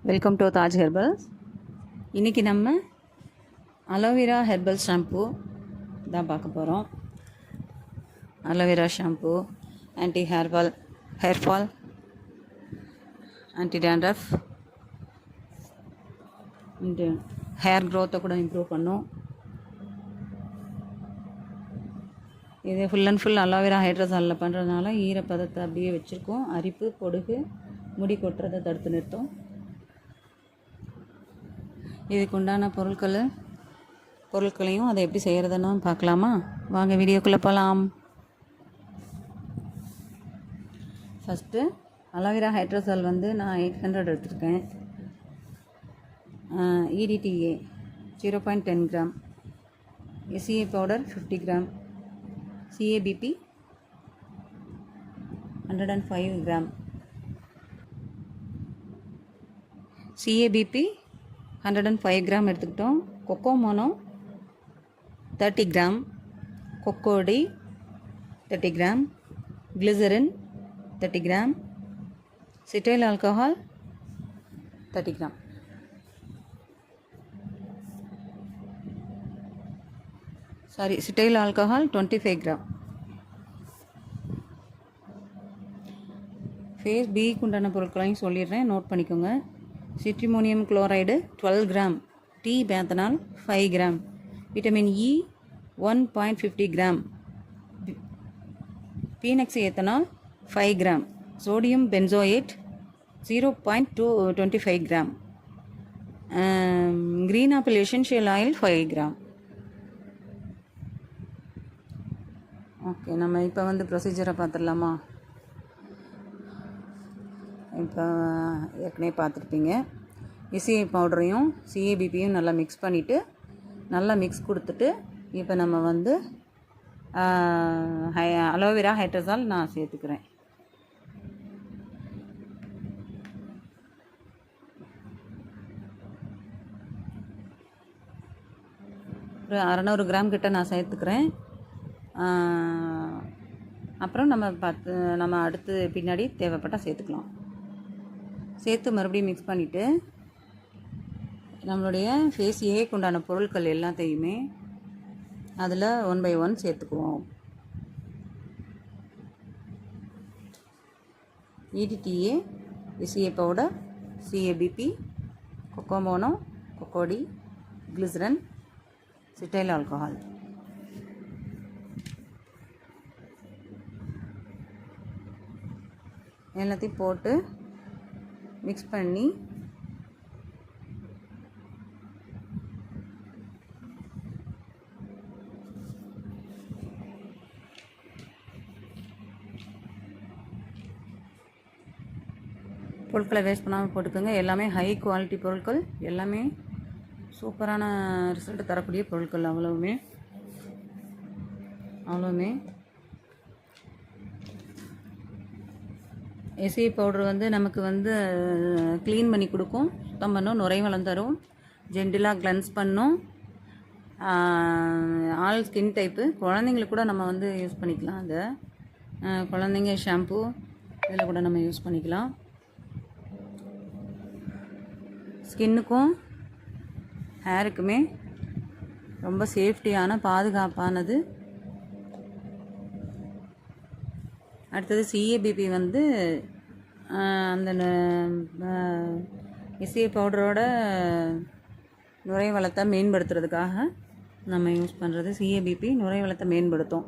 Welcome to Taj herbals. இன்றைக்கி நம்ம aloe vera herbal shampoo தான் பார்க்க போகிறோம். Aloe vera shampoo anti hair fall, anti dandruff, hair க்ரோத்தை கூட இம்ப்ரூவ் பண்ணும். இது ஃபுல் அண்ட் ஃபுல் அலோவேரா ஹைட்ரோசாலில் பண்ணுறதுனால ஈரப்பதத்தை அப்படியே வச்சுருக்கோம். அரிப்பு, பொடுகு, முடி கொட்டுறதை தடுத்து நிறுத்தும். இதுக்கு உண்டான பொருட்களையும் அதை எப்படி செய்கிறதுன்னு பார்க்கலாமா? வாங்க வீடியோக்குள்ளே போகலாம். ஃபஸ்ட்டு அலோவேரா ஹைட்ரோசால் நான் 800 எடுத்துருக்கேன். EDTA 0.10 gram, SCA powder 50 gram, CABP 105 gram, CABP 105 gram எடுத்துக்கிட்டோம். கொக்கோ மோனோ 30 கிராம், கொக்கோடி 30 gram, glycerin 30 gram, cetyl alcohol 30 gram. Cetyl alcohol 25 gram. Face பிக்கு உண்டான பொருட்களையும் சொல்லிடுறேன், நோட் பண்ணிக்கோங்க. Cetrimonium chloride 12 gram, D panthenol 5 gram, vitamin E 1.50 gram, phenoxy ethanol 5 gram, sodium benzoate 0.25 gram, green apple essential oil 5 gram. Okay, நம்ம இப்போ ப்ரொசீஜரை பார்த்துடலாமா? இப்போ ஏற்கனவே பார்த்துருப்பீங்க. SCA பவுடரையும் CABPயும் நல்லா மிக்ஸ் பண்ணிவிட்டு, நல்லா மிக்ஸ் கொடுத்துட்டு, இப்போ நம்ம அலோவேரா ஹைட்ரோசால் நான் சேர்த்துக்கிறேன். ஒரு 600 கிராம் கிட்ட நான் சேர்த்துக்கிறேன். அப்புறம் நம்ம அடுத்து பின்னாடி தேவைப்பட்டால் சேர்த்துக்கலாம். சேர்த்து மறுபடியும் மிக்ஸ் பண்ணிவிட்டு, நம்மளுடைய ஃபேஸ் ஏக்கு உண்டான பொருட்கள் எல்லாத்தையுமே அதில் 1 by 1 சேர்த்துக்குவோம். EDTA, SCA powder, CABP, coco mono, கொக்கோடி, கிளிசரன், சிட்டைல் ஆல்கஹால். எல்லாத்தையும் போட்டு மிக்ஸ் பண்ணி பொருட்களை வேஸ்ட் பண்ணாமல் போட்டுக்கோங்க. எல்லாமே ஹை குவாலிட்டி பொருட்கள், எல்லாமே சூப்பரான ரிசல்ட் தரக்கூடிய பொருட்கள். அவ்வளவுமே SCA பவுடர் நமக்கு க்ளீன் பண்ணி கொடுக்கும், சுத்தம் பண்ணும், நுரைவளம் தரும், ஜென்டிலாக கிளென்ஸ் பண்ணும். ஆல் ஸ்கின் டைப்பு, குழந்தைங்களுக்கு கூட நம்ம யூஸ் பண்ணிக்கலாம். அதை குழந்தைங்க ஷாம்பு இதில் கூட நம்ம யூஸ் பண்ணிக்கலாம். ஸ்கின்னுக்கும் ஹேருக்குமே ரொம்ப சேஃப்டியான, பாதுகாப்பானது. அடுத்தது CABP அந்த SCA பவுடரோட நுரைவளத்தை மேம்படுத்துறதுக்காக நம்ம யூஸ் பண்ணுறது. CABP நுரைவளத்தை மேம்படுத்தும்.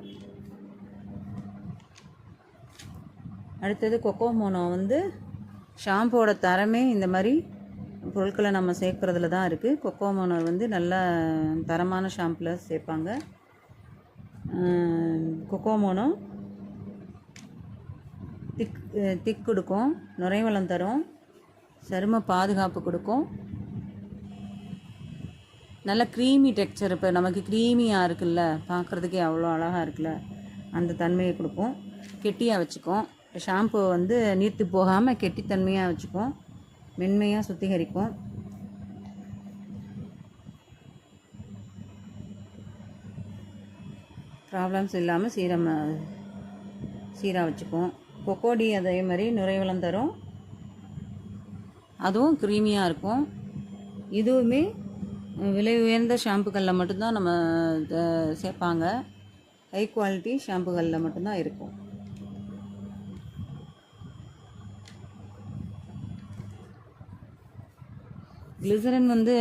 அடுத்தது கொக்கோ மோனோ ஷாம்போட தரமே இந்த மாதிரி பொருட்களை நம்ம சேர்க்குறதுல தான் இருக்குது. கொக்கோ மோனோ நல்ல தரமான ஷாம்பில் சேர்ப்பாங்க. கொக்கோ மோனோ திக் கொடுக்கும், நுரைவளம் தரும், சரும பாதுகாப்பு கொடுக்கும், நல்ல க்ரீமி டெக்ஸ்சர். இப்போ நமக்கு க்ரீமியாக இருக்குல்ல, பார்க்குறதுக்கே அவ்வளோ அழகாக இருக்குல்ல, அந்த தன்மையை கொடுக்கும். கெட்டியாக வச்சுக்கும். ஷாம்பு நீர்த்து போகாமல் கெட்டித்தன்மையாக வச்சுக்கும், மென்மையாக சுத்திகரிக்கும். ப்ராப்ளம்ஸ் இல்லாமல் சீராக வச்சுக்கும். கொக்கோடி அதே மாதிரி நுரைவளம் தரும், அதுவும் க்ரீமியாக இருக்கும். இதுவுமே விலை உயர்ந்த ஷாம்புகளில் மட்டும்தான் நம்ம சேர்ப்பாங்க. ஹை குவாலிட்டி ஷாம்புகளில் மட்டும்தான் இருக்கும். கிளிசரின் வந்து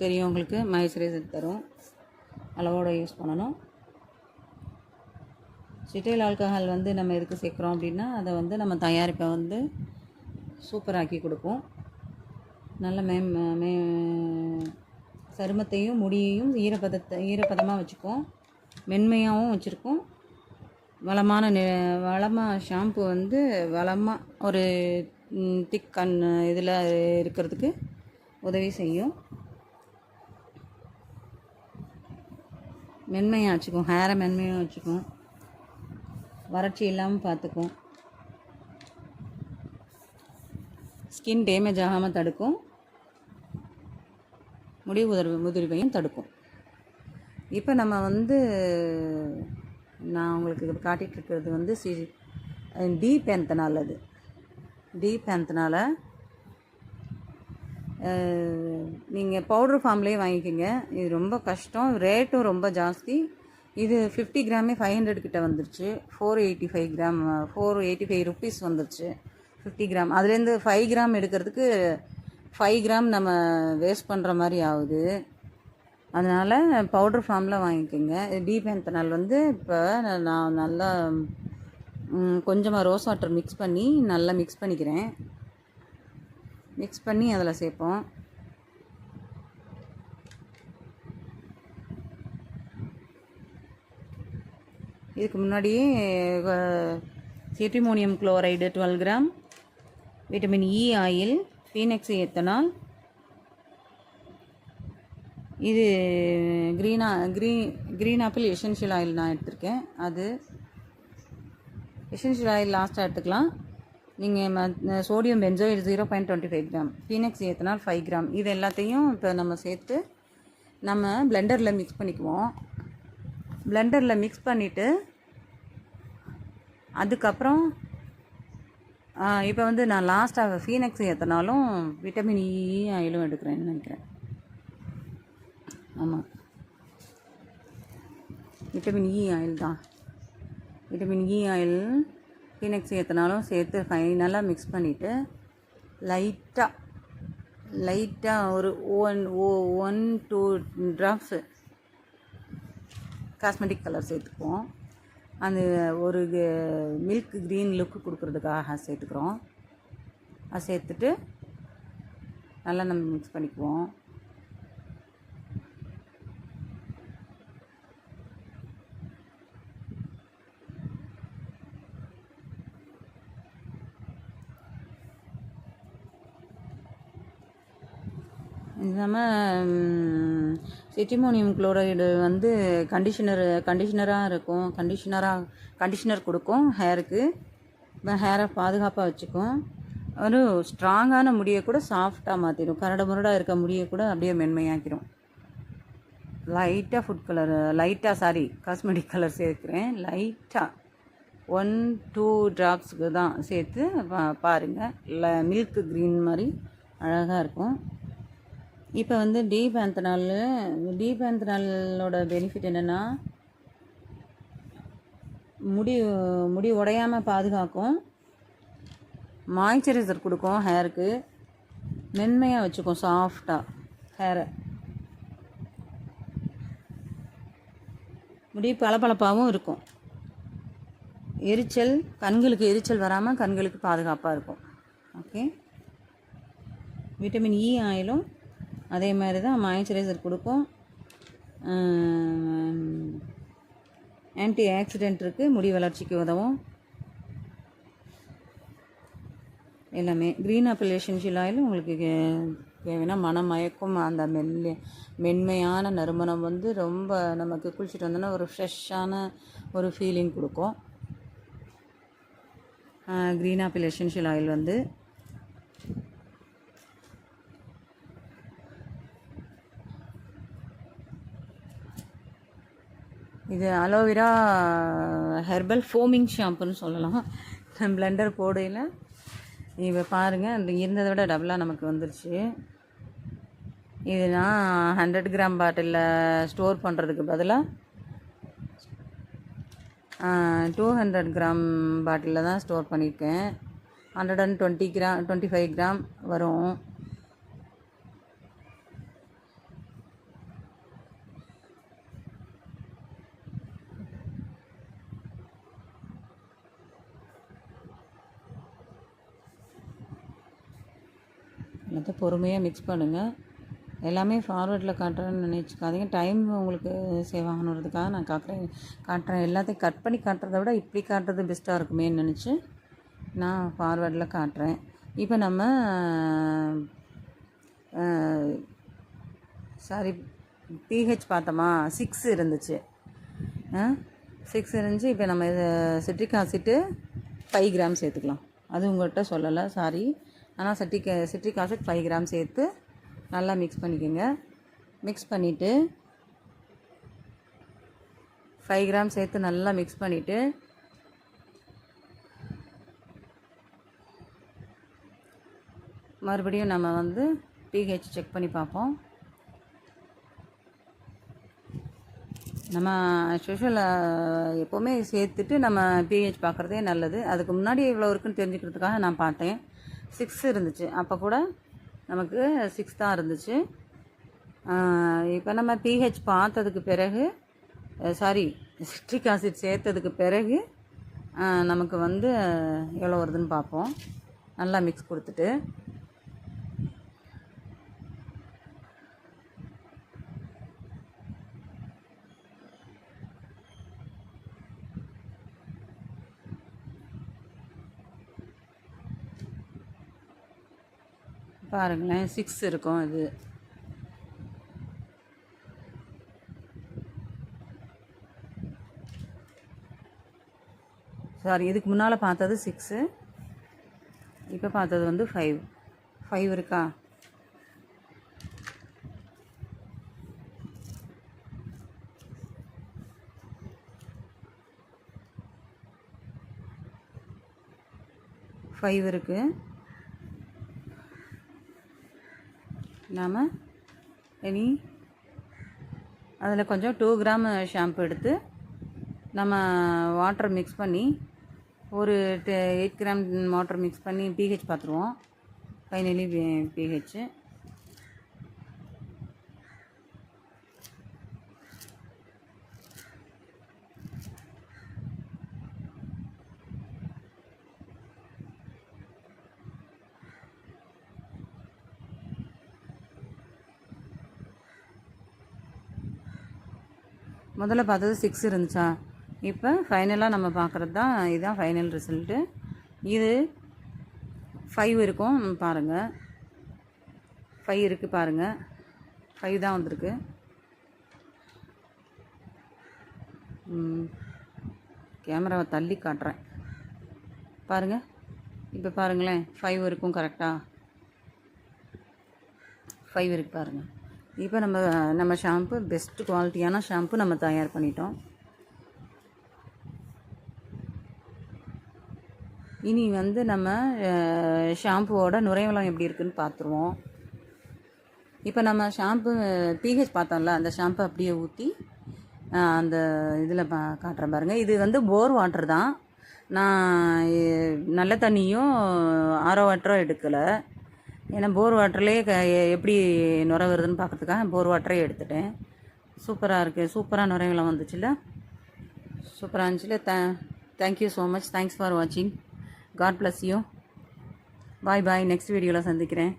தெரியும் உங்களுக்கு, மாய்ஸ்சரைசர் தரும், அளவோடு யூஸ் பண்ணணும். சிட்டைல் ஆல்கஹால் வந்து நம்ம எதுக்கு சேர்க்குறோம் அப்படின்னா, அதை வந்து நம்ம தயாரிப்பை வந்து சூப்பராக்கி கொடுக்கும். நல்ல சருமத்தையும் முடியையும் ஈரப்பதமாக வச்சுக்கும், மென்மையாகவும் வச்சுருக்கும். வளமாக ஷாம்பு வந்து வளமாக ஒரு திக் இதில் இருக்கிறதுக்கு உதவி செய்யும். மென்மையாக வச்சுக்கும், ஹேரை மென்மையாக வச்சுக்கும், வறட்சி இல்லாமல் பார்த்துக்கும், ஸ்கின் டேமேஜ் ஆகாமல் தடுக்கும், முடி முதிர்வையும் தடுக்கும். இப்போ நம்ம வந்து நான் உங்களுக்கு காட்டிகிட்ருக்கிறது வந்து டீபேந்தனால். அது டீபேந்தனால் நீங்கள் பவுட்ரு ஃபார்ம்லேயே வாங்கிக்கிங்க. இது ரொம்ப கஷ்டம், ரேட்டும் ரொம்ப ஜாஸ்தி. இது 50 கிராமே 500 கிட்ட வந்துருச்சு. 485 கிராம் 485 ருபீஸ் வந்துருச்சு 50 கிராம். அதுலேருந்து 5 கிராம் எடுக்கிறதுக்கு 5 கிராம் நம்ம வேஸ்ட் பண்ணுற மாதிரி ஆகுது. அதனால் பவுட்ரு ஃபார்மில் வாங்கிக்கோங்க. டீபேந்தனால் வந்து இப்போ நான் நல்லா கொஞ்சமாக ரோஸ் வாட்டர் மிக்ஸ் பண்ணிக்கிறேன். மிக்ஸ் பண்ணி அதில் சேர்ப்போம். இதுக்கு முன்னாடியே cetrimonium chloride 12 gram, vitamin E oil, phenoxy ethanol, இது க்ரீன் ஆப்பிள் எசென்ஷியல் ஆயில் நான் எடுத்திருக்கேன். அது எசென்ஷியல் ஆயில் லாஸ்ட்டாக எடுத்துக்கலாம். நீங்கள் sodium benzoate 0.25 gram, phenoxy ethanol 5 gram, இது எல்லாத்தையும் இப்போ நம்ம சேர்த்து நம்ம பிளெண்டரில் மிக்ஸ் பண்ணிக்குவோம். பிளெண்டரில் மிக்ஸ் பண்ணிவிட்டு அதுக்கப்புறம் இப்போ வந்து நான் லாஸ்ட்டாக ஃபீனெக்ஸ் எத்தனாலும் விட்டமின் இ ஆயிலும் எடுக்கிறேன்னு நினைக்கிறேன். ஆமாம், விட்டமின் இ ஆயில் தான். விட்டமின் இ ஆயில் ஃபீனெக்ஸ் எத்தனாலும் சேர்த்து ஃபைனலாக மிக்ஸ் பண்ணிவிட்டு லைட்டாக ஒரு 1-2 ட்ராப்ஸு காஸ்மெட்டிக் கலர் சேர்த்துக்குவோம். அந்த ஒரு மில்க் க்ரீன் லுக்கு கொடுக்குறதுக்காக சேர்த்துக்கிறோம். அதை சேர்த்துட்டு நல்லா நம்ம மிக்ஸ் பண்ணிக்குவோம். இல்லாமல் சிட்ரிமோனியம் குளோரைடு வந்து கண்டிஷனராக இருக்கும். கண்டிஷனர் கொடுக்கும் ஹேருக்கு. ஹேரை பாதுகாப்பாக வச்சுக்கும். ஒரு ஸ்ட்ராங்கான முடியை கூட சாஃப்டாக மாற்றிடும். கரடு முரடாக இருக்க முடியை கூட அப்படியே மென்மையாக்கிடும். காஸ்மெட்டிக் கலர் சேர்க்குறேன். லைட்டாக 1-2 ட்ராப்ஸுக்கு தான் சேர்த்து பாருங்கள். மில்க் க்ரீன் மாதிரி அழகாக இருக்கும். இப்போ வந்து டீபேந்தனாலோட பெனிஃபிட் என்னென்னா, முடி உடையாமல் பாதுகாக்கும், மாய்ஸ்சரைசர் கொடுக்கும், ஹேருக்கு மென்மையாக வச்சுக்கும், சாஃப்டாக ஹேரை. முடி பளபளப்பாகவும் இருக்கும். கண்களுக்கு எரிச்சல் வராமல் கண்களுக்கு பாதுகாப்பாக இருக்கும். ஓகே, விட்டமின் இ ஆயிலும் அதே மாதிரி தான் மாய்ஸ்சரைசர் கொடுக்கும். ஆன்டி ஆக்சிடென்ட் இருக்குது, முடி வளர்ச்சிக்கு உதவும். எல்லாமே க்ரீன் ஆப்பிள் எசென்ஷியல் ஆயில் உங்களுக்கு தேவைன்னா மனம் மயக்கும். அந்த மென்மையான நறுமணம் வந்து ரொம்ப நமக்கு குளிச்சுட்டு வந்தோன்னா ஒரு ஃப்ரெஷ்ஷான ஒரு ஃபீலிங் கொடுக்கும். க்ரீன் ஆப்பிள் எசென்ஷியல் ஆயில் வந்து இது அலோவேரா ஹெர்பல் ஃபோமிங் ஷாம்புன்னு சொல்லலாம். பிளெண்டர் போடையில் இப்போ பாருங்கள், இந்த இருந்ததை விட டபுளாக நமக்கு வந்துருச்சு. இது நான் 100 கிராம் பாட்டிலில் ஸ்டோர் பண்ணுறதுக்கு பதிலாக 200 கிராம் பாட்டிலில் தான் ஸ்டோர் பண்ணியிருக்கேன். 120 கிராம் 25 கிராம் வரும். எல்லாத்தையும் பொறுமையாக மிக்ஸ் பண்ணுங்கள். எல்லாமே ஃபார்வேர்டில் காட்டுறேன்னு நினச்சிக்காதீங்க. டைம் உங்களுக்கு சேவ் ஆகணுன்றதுக்காக நான் காட்டுறேன். எல்லாத்தையும் கட் பண்ணி காட்டுறத விட இப்படி காட்டுறது பெஸ்ட்டாக இருக்குமேன்னு நினச்சி நான் ஃபார்வேர்டில் காட்டுறேன். இப்போ நம்ம சாரி பிஹெச் பார்த்தோமா, 6 இருந்துச்சு. 6 இருந்துச்சு. இப்போ நம்ம சிட்ரிக் ஆசிட்டு 5 கிராம் சேர்த்துக்கலாம். அது உங்கள்கிட்ட சொல்லலை, சாரி. ஆனால் சிட்ரிக் ஆசிட் 5 கிராம் சேர்த்து நல்லா மிக்ஸ் பண்ணிக்கோங்க. மிக்ஸ் பண்ணிவிட்டு 5 கிராம் சேர்த்து நல்லா மிக்ஸ் பண்ணிவிட்டு மறுபடியும் நம்ம வந்து பிஹெச் செக் பண்ணி பார்ப்போம். நம்ம யூஷுவல் எப்போவுமே சேர்த்துட்டு நம்ம பிஹெச் பார்க்குறதே நல்லது. அதுக்கு முன்னாடி இவ்வளோ இருக்குன்னு தெரிஞ்சுக்கிறதுக்காக நான் பார்த்தேன். 6 இருந்துச்சு, அப்போ கூட நமக்கு 6 தான் இருந்துச்சு. இப்போ நம்ம பிஹெச் பார்த்ததுக்கு பிறகு சிட்ரிக் ஆசிட் சேர்த்ததுக்கு பிறகு நமக்கு வந்து எவ்வளோ வருதுன்னு பார்ப்போம். நல்லா மிக்ஸ் கொடுத்துட்டு பாருங்களேன், 6 இருக்கும். இது சாரி, இதுக்கு முன்னால் பார்த்தது 6, இப்போ பார்த்தது வந்து 5 இருக்கா. ஃபைவ் இருக்குது. நாம் இனி அதில் கொஞ்சம் 2 கிராம் ஷாம்பு எடுத்து நம்ம வாட்டர் மிக்ஸ் பண்ணி ஒரு 8 கிராம் வாட்டர் மிக்ஸ் பண்ணி பிஹெச் பார்த்துருவோம். ஃபைனலி பிஹெச் முதல்ல பார்த்தது 6 இருந்துச்சா. இப்போ ஃபைனலாக நம்ம பார்க்குறது தான், இதுதான் ஃபைனல் ரிசல்ட்டு. இது 5 இருக்கும் பாருங்கள். 5 இருக்குது பாருங்கள். 5 தான் வந்திருக்கு. கேமராவை தள்ளி காட்டுறேன் பாருங்கள். இப்போ பாருங்களேன், 5 இருக்கும் கரெக்டாக. 5 இருக்குது பாருங்கள். இப்போ நம்ம ஷாம்பு பெஸ்ட் குவாலிட்டியான ஷாம்பு நம்ம தயார் பண்ணிட்டோம். இனி வந்து நம்ம ஷாம்புவோட நுரைவலம் எப்படி இருக்குதுன்னு பார்த்துருவோம். இப்போ நம்ம ஷாம்பு பிஹெச் பார்த்தோம்ல, அந்த ஷாம்பு அப்படியே ஊற்றி அந்த இதில் காட்டுறேன் பாருங்கள். இது வந்து போர் வாட்டர் தான். நான் நல்ல தண்ணியும் ஆரோ வாட்டரும் எடுக்கலை. ஏன்னா போர் வாட்டர்லேயே எப்படி நுரை வருதுன்னு பார்க்குறதுக்காக போர் வாட்டரே எடுத்துட்டேன். சூப்பராக இருக்குது. சூப்பராக நுரைவலம் வந்துச்சுல்ல, சூப்பராக இருந்துச்சுல்ல. Thank you so much. Thanks for வாட்சிங். God bless you. Bye bye. Next வீடியோவில் சந்திக்கிறேன்.